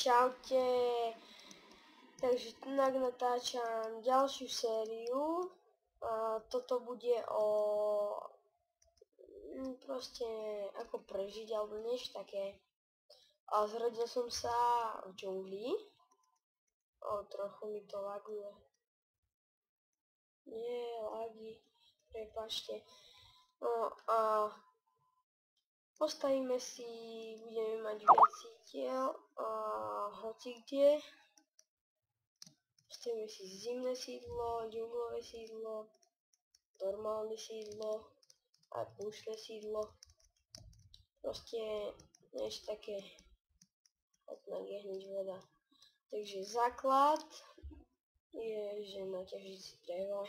Čaute, takže tu natáčam ďalšiu sériu a toto bude o proste ako prežiť alebo niečo také. A zrodil som sa v džungli. Trochu mi to laguje. Nie, lagy, prepáčte. No a postavíme si, budeme mať viac sítiel a hoci kde. Postavíme si zimné sídlo, džunglové sídlo, normálne sídlo a púštne sídlo. Proste niečo také, tak je hneď voda. Takže základ je, že naťažiť si drevo.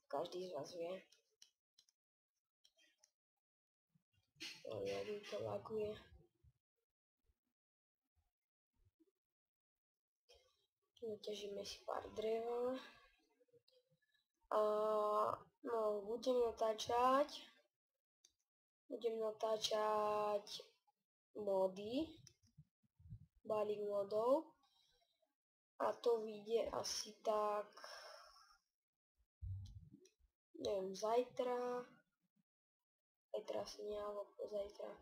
Každý z vás vie. Jak mi to laguje. Naťažíme si pár dreva. No, budem natáčať mody, balík modov. A to vyjde asi tak, neviem, zajtra asi nie, alebo pozajtra.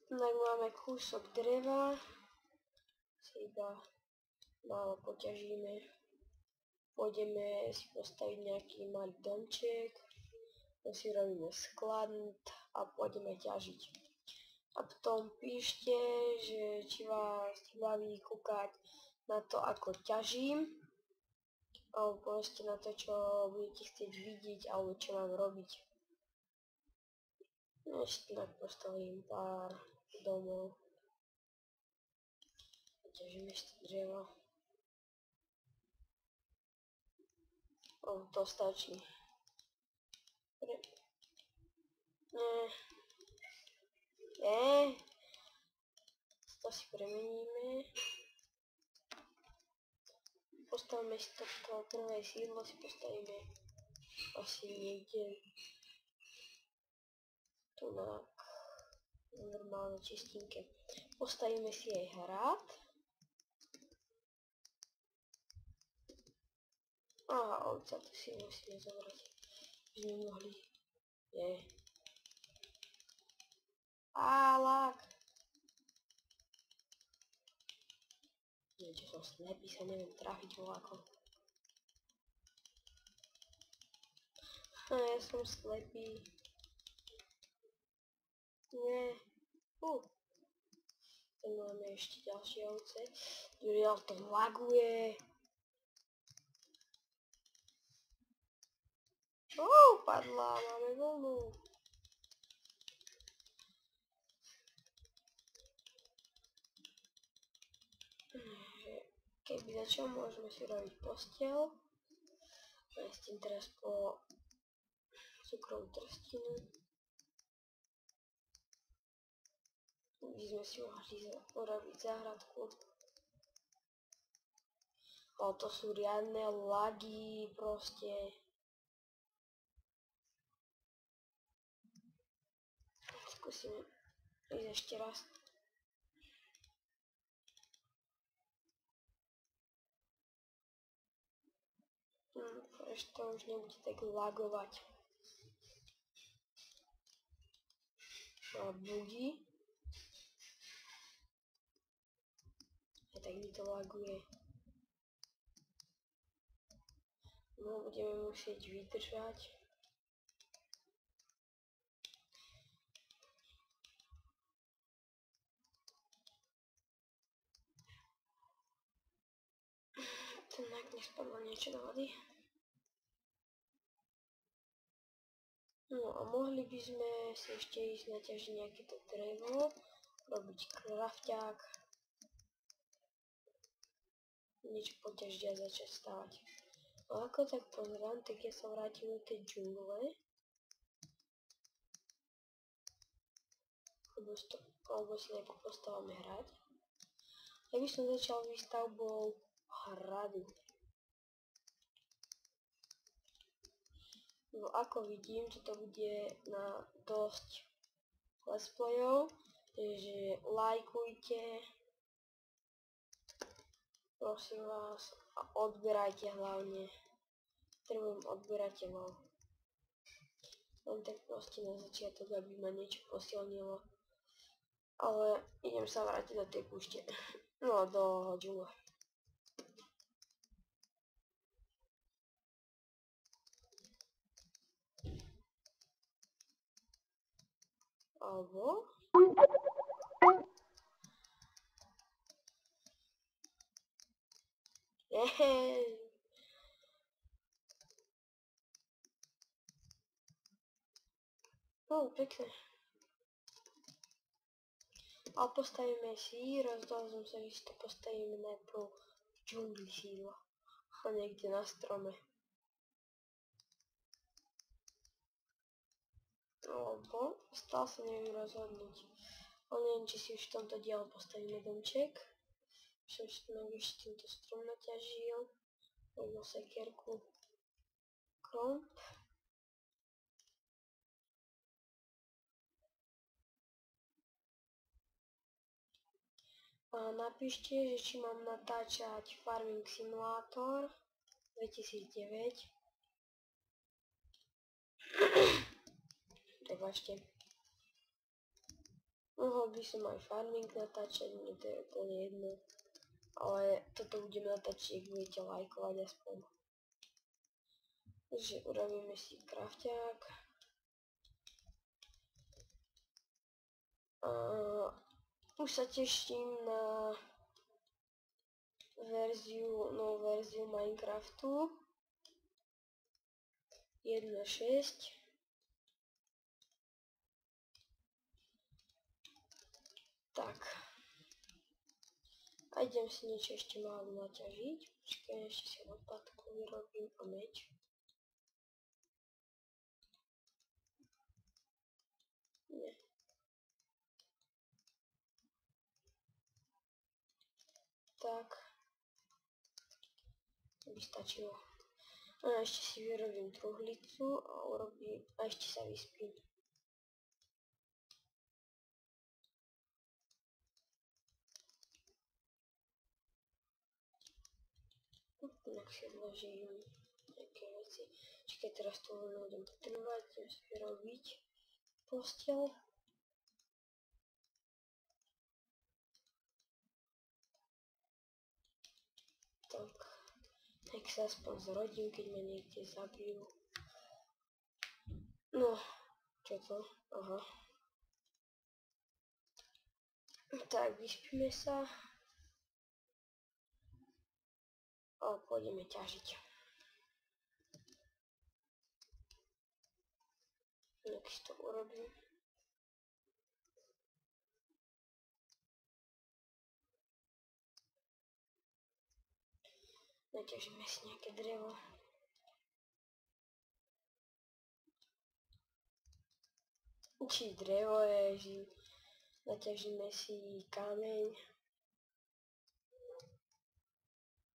Tak máme kúsok dreva, si iba málo poťažíme. Pôjdeme si postaviť nejaký malý domček, to si robíme sklad a pôjdeme ťažiť. A potom píšte, že či vás baví kúkať na to, ako ťažím, alebo proste na to, čo budete chcieť vidieť, alebo čo mám robiť. Ešte tak postavím pár domov. Ťažím ešte drevo. To stačí. To si premeníme. Postavíme si toto prvé sídlo, si postavíme asi niekde tu na normálnej čistinke. Postavíme si aj hrad. Ovca, to si musíme zobrať. Že sme mohli. Nie. Lak. Niečo som slepý, sa neviem trafiť voľako. Ja som slepý. Nie. Tak máme ešte ďalšie ovce. Ale to laguje. Padla, máme vlnu. Keby začal, môžeme si robiť posteľ. Ja s tým teraz po cukrovú trstinu. By sme si mohli urobiť záhradku. To sú riadne lagy, proste. Skúsim ísť ešte raz. Ešte to už nebude tak lagovať. Budí. A tak mi to laguje. No, budeme musieť vydržať. Tak nespadlo niečo do vody. No a mohli by sme si ešte ísť naťažiť nejaké to drevo, robiť krafťák, niečo poťažiť a začať stavať. No ako tak pozerám, tak ja sa vrátim do tej džungle. Alebo si nejako postavíme hrad. Ja by som začal výstavbou hradu. No ako vidím, toto bude na dosť let's playov, takže lajkujte, prosím vás, a odberajte hlavne. Potrebujem odberateľov. Len tak proste na začiatok, aby ma niečo posilnilo. Ale idem sa vrátiť do tej púšte. No, do džungla. Alebo... Jehej! No, pekne. A postavíme si, rozdal som sa, že si to postavíme najprv v džungli sídlo. A niekde na strome. Lebo stále sa neviem rozhodnúť. Ale neviem, či si už v tomto dielu postavíme domček. Som si ešte tento strom naťažil. Možno sekerku. Kromp. A napíšte, že či mám natáčať Farming Simulator 2009. Prepačte. Mohol by som aj farming natáčať, mne to je úplne jedno. Ale toto budem natáčať, ak budete lajkovať aspoň. Takže urobíme si krafťák. Už sa teším na novú verziu Minecraftu 1.6. Tak. A idem si niečo ešte málo naťažiť. Počkaj, ešte si lopatku vyrobím a meč. Nie. Tak. To by stačilo. A ešte si vyrobím truhlicu a ešte sa vyspím. Inak si odložím nejaké veci. Čiže teraz to budem potrebovať, idem si vyrobiť posteľ. Tak, nech sa aspoň zrodím, keď ma niekde zabijú. No, čo to? Aha. Tak, vyspíme sa. A pôjdeme ťažiť. Jak si to urobím. Naťažíme si nejaké drevo. Či drevo je, že naťažíme si kameň.